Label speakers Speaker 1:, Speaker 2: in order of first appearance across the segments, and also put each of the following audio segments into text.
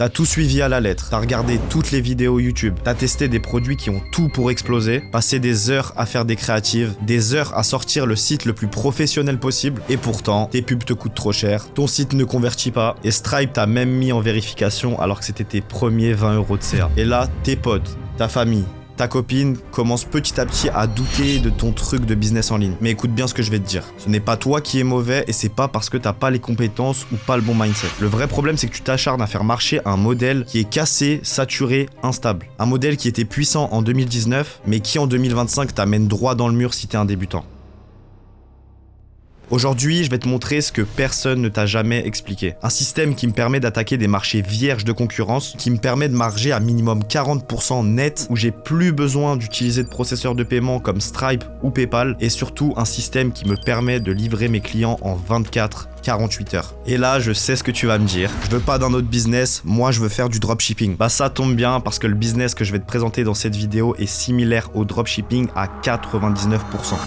Speaker 1: T'as tout suivi à la lettre, t'as regardé toutes les vidéos YouTube, t'as testé des produits qui ont tout pour exploser, passé des heures à faire des créatives, des heures à sortir le site le plus professionnel possible, et pourtant, tes pubs te coûtent trop cher, ton site ne convertit pas, et Stripe t'a même mis en vérification alors que c'était tes premiers 20 € de CA. Et là, tes potes, ta famille, ta copine commence petit à petit à douter de ton truc de business en ligne. Mais écoute bien ce que je vais te dire. Ce n'est pas toi qui es mauvais et c'est pas parce que t'as pas les compétences ou pas le bon mindset. Le vrai problème, c'est que tu t'acharnes à faire marcher un modèle qui est cassé, saturé, instable. Un modèle qui était puissant en 2019, mais qui en 2025 t'amène droit dans le mur si t'es un débutant. Aujourd'hui, je vais te montrer ce que personne ne t'a jamais expliqué. Un système qui me permet d'attaquer des marchés vierges de concurrence, qui me permet de marger à minimum 40% net, où j'ai plus besoin d'utiliser de processeurs de paiement comme Stripe ou PayPal, et surtout un système qui me permet de livrer mes clients en 48 heures. Et là, je sais ce que tu vas me dire. Je veux pas d'un autre business, moi je veux faire du dropshipping. Bah ça tombe bien parce que le business que je vais te présenter dans cette vidéo est similaire au dropshipping à 99%.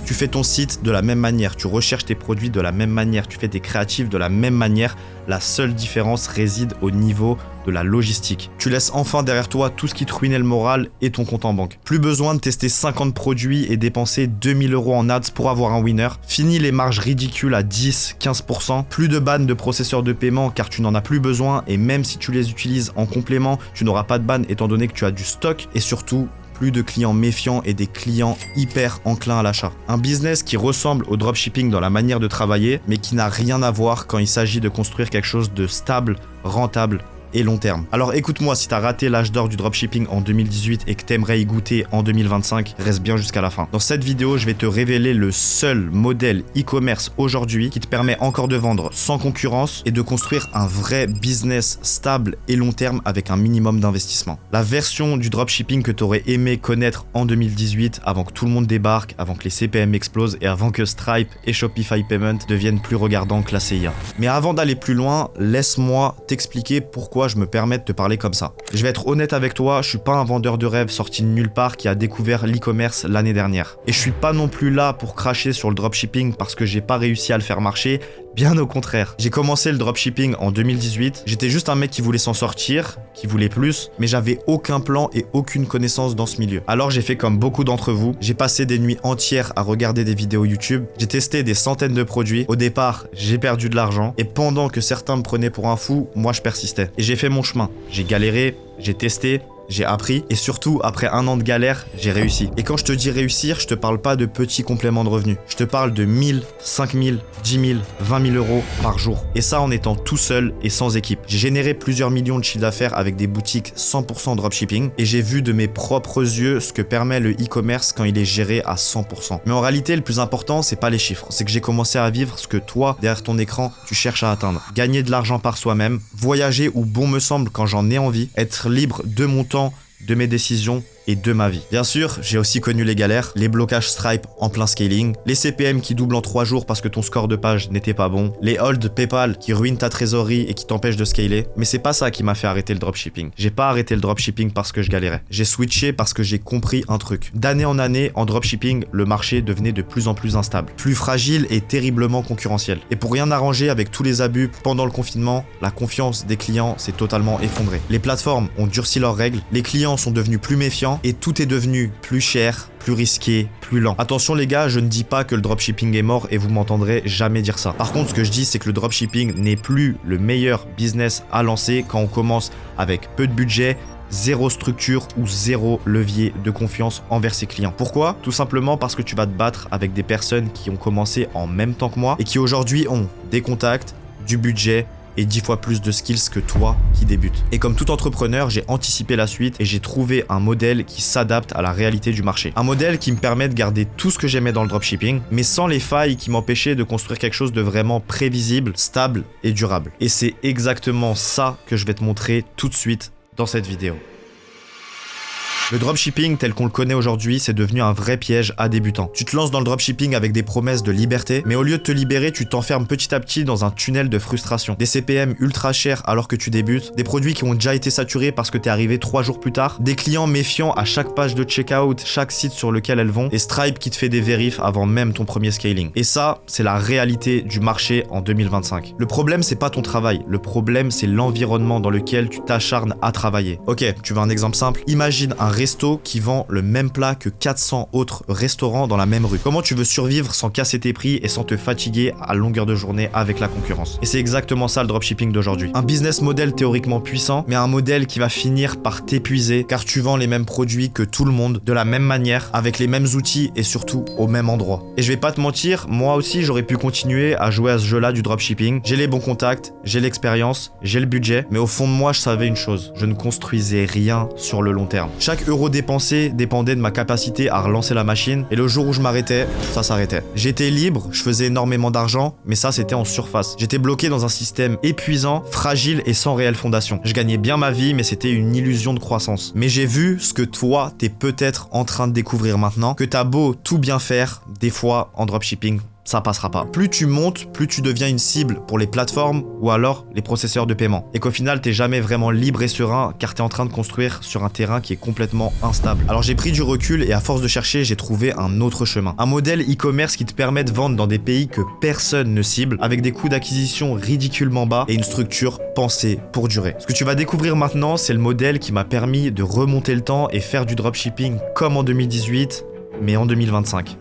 Speaker 1: Tu fais ton site de la même manière, tu recherches tes produits de la même manière, tu fais tes créatifs de la même manière. La seule différence réside au niveau de la logistique. Tu laisses enfin derrière toi tout ce qui te ruinait le moral et ton compte en banque. Plus besoin de tester 50 produits et dépenser 2000 € en ads pour avoir un winner. Fini les marges ridicules à 10-15%. Plus de ban de processeurs de paiement car tu n'en as plus besoin et même si tu les utilises en complément, tu n'auras pas de ban étant donné que tu as du stock et surtout plus de clients méfiants et des clients hyper enclins à l'achat. Un business qui ressemble au dropshipping dans la manière de travailler, mais qui n'a rien à voir quand il s'agit de construire quelque chose de stable, rentable et long terme. Alors écoute-moi, si t'as raté l'âge d'or du dropshipping en 2018 et que t'aimerais y goûter en 2025, reste bien jusqu'à la fin. Dans cette vidéo, je vais te révéler le seul modèle e-commerce aujourd'hui qui te permet encore de vendre sans concurrence et de construire un vrai business stable et long terme avec un minimum d'investissement. La version du dropshipping que t'aurais aimé connaître en 2018 avant que tout le monde débarque, avant que les CPM explosent et avant que Stripe et Shopify Payment deviennent plus regardants que la CIA. Mais avant d'aller plus loin, laisse-moi t'expliquer pourquoi je me permets de te parler comme ça. Je vais être honnête avec toi, je suis pas un vendeur de rêve sorti de nulle part qui a découvert l'e-commerce l'année dernière. Et je suis pas non plus là pour cracher sur le dropshipping parce que j'ai pas réussi à le faire marcher, bien au contraire. J'ai commencé le dropshipping en 2018, j'étais juste un mec qui voulait s'en sortir, qui voulait plus, mais j'avais aucun plan et aucune connaissance dans ce milieu. Alors j'ai fait comme beaucoup d'entre vous, j'ai passé des nuits entières à regarder des vidéos YouTube, j'ai testé des centaines de produits, au départ j'ai perdu de l'argent, et pendant que certains me prenaient pour un fou, moi je persistais. Et j'ai fait mon chemin, j'ai galéré, j'ai testé, j'ai appris et surtout, après un an de galère, j'ai réussi. Et quand je te dis réussir, je te parle pas de petits compléments de revenus. Je te parle de 1000, 5000, 10 000, 20 000 € par jour. Et ça en étant tout seul et sans équipe. J'ai généré plusieurs millions de chiffres d'affaires avec des boutiques 100% dropshipping et j'ai vu de mes propres yeux ce que permet le e-commerce quand il est géré à 100%. Mais en réalité, le plus important, c'est pas les chiffres. C'est que j'ai commencé à vivre ce que toi, derrière ton écran, tu cherches à atteindre. Gagner de l'argent par soi-même, voyager où bon me semble quand j'en ai envie, être libre de mon temps, de mes décisions et de ma vie. Bien sûr, j'ai aussi connu les galères, les blocages Stripe en plein scaling, les CPM qui doublent en 3 jours parce que ton score de page n'était pas bon, les holds PayPal qui ruinent ta trésorerie et qui t'empêchent de scaler, mais c'est pas ça qui m'a fait arrêter le dropshipping. J'ai pas arrêté le dropshipping parce que je galérais. J'ai switché parce que j'ai compris un truc. D'année en année, en dropshipping, le marché devenait de plus en plus instable, plus fragile et terriblement concurrentiel. Et pour rien arranger avec tous les abus pendant le confinement, la confiance des clients s'est totalement effondrée. Les plateformes ont durci leurs règles, les clients sont devenus plus méfiants et tout est devenu plus cher, plus risqué, plus lent. Attention les gars, je ne dis pas que le dropshipping est mort et vous m'entendrez jamais dire ça. Par contre, ce que je dis, c'est que le dropshipping n'est plus le meilleur business à lancer quand on commence avec peu de budget, zéro structure ou zéro levier de confiance envers ses clients. Pourquoi? Tout simplement parce que tu vas te battre avec des personnes qui ont commencé en même temps que moi et qui aujourd'hui ont des contacts, du budget, et 10 fois plus de skills que toi qui débutes. Et comme tout entrepreneur, j'ai anticipé la suite et j'ai trouvé un modèle qui s'adapte à la réalité du marché. Un modèle qui me permet de garder tout ce que j'aimais dans le dropshipping, mais sans les failles qui m'empêchaient de construire quelque chose de vraiment prévisible, stable et durable. Et c'est exactement ça que je vais te montrer tout de suite dans cette vidéo. Le dropshipping tel qu'on le connaît aujourd'hui, c'est devenu un vrai piège à débutants. Tu te lances dans le dropshipping avec des promesses de liberté, mais au lieu de te libérer, tu t'enfermes petit à petit dans un tunnel de frustration. Des CPM ultra chers alors que tu débutes, des produits qui ont déjà été saturés parce que t'es arrivé 3 jours plus tard, des clients méfiants à chaque page de checkout, chaque site sur lequel elles vont, et Stripe qui te fait des vérifs avant même ton premier scaling. Et ça, c'est la réalité du marché en 2025. Le problème, c'est pas ton travail, le problème, c'est l'environnement dans lequel tu t'acharnes à travailler. Ok, tu veux un exemple simple? Imagine un resto qui vend le même plat que 400 autres restaurants dans la même rue. Comment tu veux survivre sans casser tes prix et sans te fatiguer à longueur de journée avec la concurrence? Et c'est exactement ça le dropshipping d'aujourd'hui. Un business model théoriquement puissant, mais un modèle qui va finir par t'épuiser car tu vends les mêmes produits que tout le monde, de la même manière, avec les mêmes outils et surtout au même endroit. Et je vais pas te mentir, moi aussi j'aurais pu continuer à jouer à ce jeu-là du dropshipping. J'ai les bons contacts, j'ai l'expérience, j'ai le budget, mais au fond de moi je savais une chose, je ne construisais rien sur le long terme. Chaque euro dépensé dépendait de ma capacité à relancer la machine, et le jour où je m'arrêtais, ça s'arrêtait. J'étais libre, je faisais énormément d'argent, mais ça c'était en surface. J'étais bloqué dans un système épuisant, fragile et sans réelle fondation. Je gagnais bien ma vie, mais c'était une illusion de croissance. Mais j'ai vu ce que toi, t'es peut-être en train de découvrir maintenant, que t'as beau tout bien faire, des fois en dropshipping, ça passera pas. Plus tu montes, plus tu deviens une cible pour les plateformes ou alors les processeurs de paiement. Et qu'au final, t'es jamais vraiment libre et serein car t'es en train de construire sur un terrain qui est complètement instable. Alors j'ai pris du recul et à force de chercher, j'ai trouvé un autre chemin. Un modèle e-commerce qui te permet de vendre dans des pays que personne ne cible, avec des coûts d'acquisition ridiculement bas et une structure pensée pour durer. Ce que tu vas découvrir maintenant, c'est le modèle qui m'a permis de remonter le temps et faire du dropshipping comme en 2018, mais en 2025.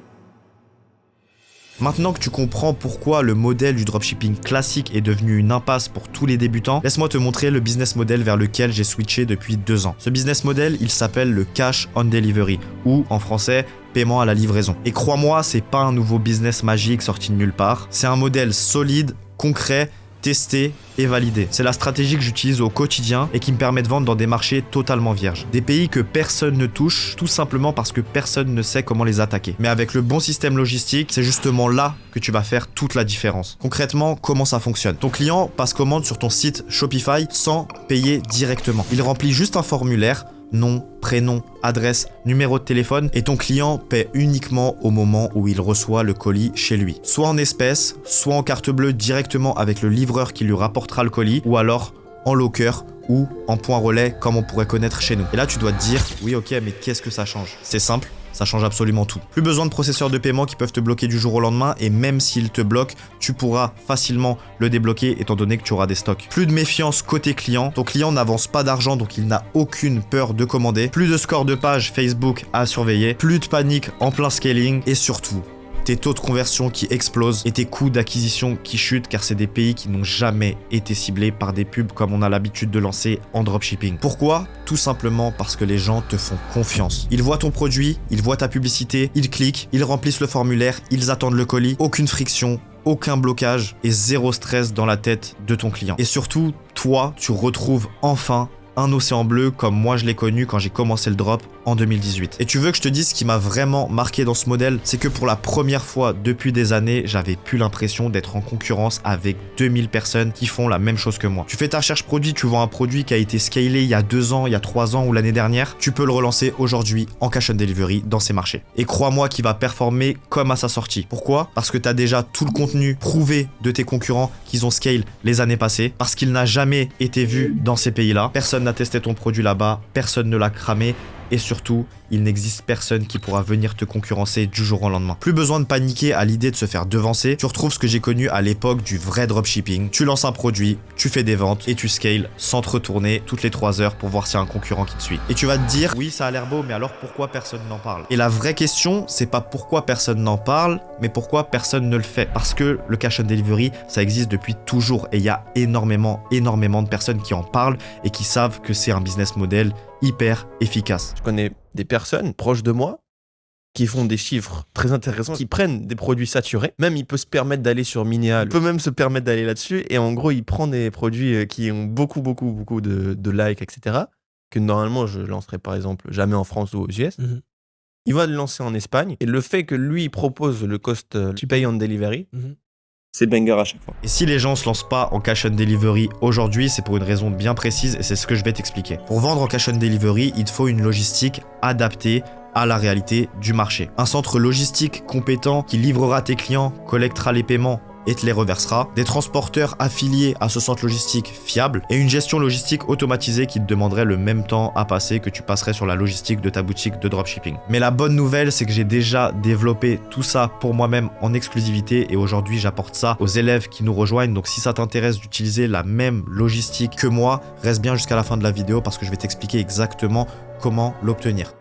Speaker 1: Maintenant que tu comprends pourquoi le modèle du dropshipping classique est devenu une impasse pour tous les débutants, laisse-moi te montrer le business model vers lequel j'ai switché depuis 2 ans. Ce business model, il s'appelle le Cash on Delivery, ou en français, paiement à la livraison. Et crois-moi, c'est pas un nouveau business magique sorti de nulle part, c'est un modèle solide, concret, testé et validé. C'est la stratégie que j'utilise au quotidien et qui me permet de vendre dans des marchés totalement vierges. Des pays que personne ne touche, tout simplement parce que personne ne sait comment les attaquer. Mais avec le bon système logistique, c'est justement là que tu vas faire toute la différence. Concrètement, comment ça fonctionne? Ton client passe commande sur ton site Shopify sans payer directement. Il remplit juste un formulaire, nom, prénom, adresse, numéro de téléphone, et ton client paie uniquement au moment où il reçoit le colis chez lui. Soit en espèces, soit en carte bleue directement avec le livreur qui lui rapportera le colis, ou alors en locker ou en point relais comme on pourrait connaître chez nous. Et là tu dois te dire, oui ok, mais qu'est-ce que ça change? C'est simple. Ça change absolument tout. Plus besoin de processeurs de paiement qui peuvent te bloquer du jour au lendemain, et même s'ils te bloquent, tu pourras facilement le débloquer étant donné que tu auras des stocks. Plus de méfiance côté client, ton client n'avance pas d'argent donc il n'a aucune peur de commander. Plus de score de page Facebook à surveiller, plus de panique en plein scaling, et surtout, tes taux de conversion qui explosent et tes coûts d'acquisition qui chutent car c'est des pays qui n'ont jamais été ciblés par des pubs comme on a l'habitude de lancer en dropshipping. Pourquoi? Tout simplement parce que les gens te font confiance. Ils voient ton produit, ils voient ta publicité, ils cliquent, ils remplissent le formulaire, ils attendent le colis, aucune friction, aucun blocage et zéro stress dans la tête de ton client. Et surtout, toi, tu retrouves enfin un océan bleu comme moi je l'ai connu quand j'ai commencé le drop en 2018. Et tu veux que je te dise ce qui m'a vraiment marqué dans ce modèle? C'est que pour la première fois depuis des années, j'avais plus l'impression d'être en concurrence avec 2000 personnes qui font la même chose que moi. Tu fais ta recherche produit, tu vends un produit qui a été scalé il y a 2 ans, il y a 3 ans ou l'année dernière, tu peux le relancer aujourd'hui en cash on delivery dans ces marchés. Et crois-moi qu'il va performer comme à sa sortie. Pourquoi? Parce que tu as déjà tout le contenu prouvé de tes concurrents qu'ils ont scale les années passées, parce qu'il n'a jamais été vu dans ces pays-là. Personne n'a testé ton produit là-bas, personne ne l'a cramé, et surtout, il n'existe personne qui pourra venir te concurrencer du jour au lendemain. Plus besoin de paniquer à l'idée de se faire devancer, tu retrouves ce que j'ai connu à l'époque du vrai dropshipping. Tu lances un produit, tu fais des ventes et tu scales sans te retourner toutes les 3 heures pour voir s'il y a un concurrent qui te suit. Et tu vas te dire, oui ça a l'air beau, mais alors pourquoi personne n'en parle? Et la vraie question, c'est pas pourquoi personne n'en parle, mais pourquoi personne ne le fait. Parce que le cash on delivery, ça existe depuis toujours et il y a énormément de personnes qui en parlent et qui savent que c'est un business model hyper efficace.
Speaker 2: Je connais des personnes proches de moi qui font des chiffres très intéressants, qui prennent des produits saturés. Même, il peut se permettre d'aller sur Minéa, il peut même se permettre d'aller là-dessus. Et en gros, il prend des produits qui ont beaucoup de likes, etc. Que normalement, je lancerais par exemple jamais en France ou aux US. Mm-hmm. Il va le lancer en Espagne. Et le fait que lui propose le cost pay on delivery, C'est banger à chaque fois.
Speaker 1: Et si les gens se lancent pas en cash on delivery aujourd'hui, c'est pour une raison bien précise et c'est ce que je vais t'expliquer. Pour vendre en cash on delivery, il te faut une logistique adaptée à la réalité du marché. Un centre logistique compétent qui livrera tes clients, collectera les paiements et te les reversera, des transporteurs affiliés à ce centre logistique fiable et une gestion logistique automatisée qui te demanderait le même temps à passer que tu passerais sur la logistique de ta boutique de dropshipping. Mais la bonne nouvelle, c'est que j'ai déjà développé tout ça pour moi-même en exclusivité et aujourd'hui j'apporte ça aux élèves qui nous rejoignent. Donc si ça t'intéresse d'utiliser la même logistique que moi, reste bien jusqu'à la fin de la vidéo parce que je vais t'expliquer exactement comment l'obtenir.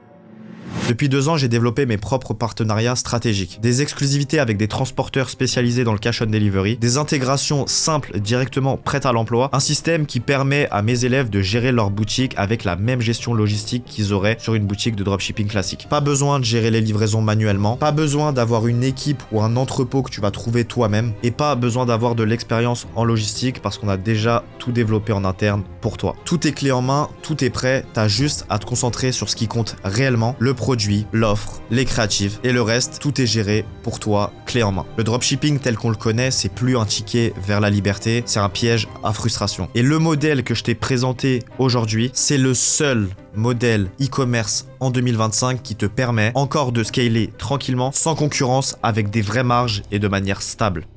Speaker 1: Depuis 2 ans, j'ai développé mes propres partenariats stratégiques, des exclusivités avec des transporteurs spécialisés dans le cash on delivery, des intégrations simples directement prêtes à l'emploi, un système qui permet à mes élèves de gérer leur boutique avec la même gestion logistique qu'ils auraient sur une boutique de dropshipping classique. Pas besoin de gérer les livraisons manuellement, pas besoin d'avoir une équipe ou un entrepôt que tu vas trouver toi-même et pas besoin d'avoir de l'expérience en logistique parce qu'on a déjà tout développé en interne pour toi. Tout est clé en main, tout est prêt, t'as juste à te concentrer sur ce qui compte réellement, le produit, l'offre, les créatives et le reste, tout est géré pour toi, clé en main. Le dropshipping tel qu'on le connaît, c'est plus un ticket vers la liberté, c'est un piège à frustration. Et le modèle que je t'ai présenté aujourd'hui, c'est le seul modèle e-commerce en 2025 qui te permet encore de scaler tranquillement, sans concurrence, avec des vraies marges et de manière stable.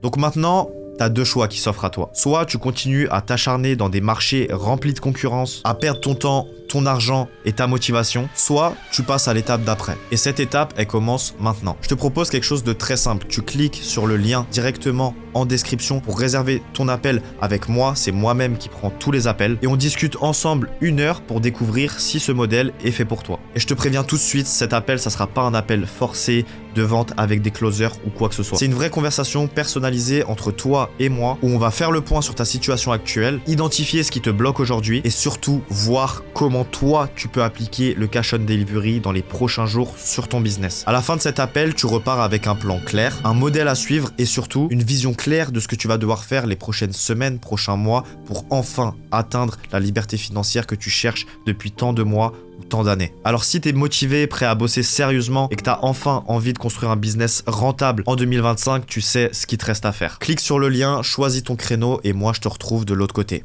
Speaker 1: Donc maintenant, t'as 2 choix qui s'offrent à toi. Soit tu continues à t'acharner dans des marchés remplis de concurrence, à perdre ton temps, ton argent et ta motivation, soit tu passes à l'étape d'après. Et cette étape, elle commence maintenant. Je te propose quelque chose de très simple. Tu cliques sur le lien directement en description pour réserver ton appel avec moi. C'est moi-même qui prends tous les appels. Et on discute ensemble 1 heure pour découvrir si ce modèle est fait pour toi. Et je te préviens tout de suite, cet appel, ça sera pas un appel forcé de vente avec des closers ou quoi que ce soit. C'est une vraie conversation personnalisée entre toi et moi où on va faire le point sur ta situation actuelle, identifier ce qui te bloque aujourd'hui et surtout voir comment toi tu peux appliquer le cash on delivery dans les prochains jours sur ton business. À la fin de cet appel, tu repars avec un plan clair, un modèle à suivre et surtout une vision claire de ce que tu vas devoir faire les prochaines semaines, prochains mois pour enfin atteindre la liberté financière que tu cherches depuis tant de mois ou tant d'années. Alors si tu es motivé, prêt à bosser sérieusement et que tu as enfin envie de construire un business rentable en 2025, tu sais ce qu'il te reste à faire. Clique sur le lien, choisis ton créneau et moi je te retrouve de l'autre côté.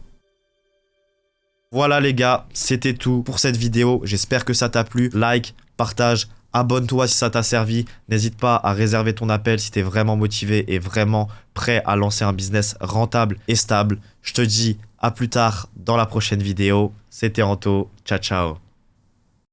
Speaker 1: Voilà les gars, c'était tout pour cette vidéo. J'espère que ça t'a plu. Like, partage, abonne-toi si ça t'a servi. N'hésite pas à réserver ton appel si tu es vraiment motivé et vraiment prêt à lancer un business rentable et stable. Je te dis à plus tard dans la prochaine vidéo. C'était Anto. Ciao, ciao.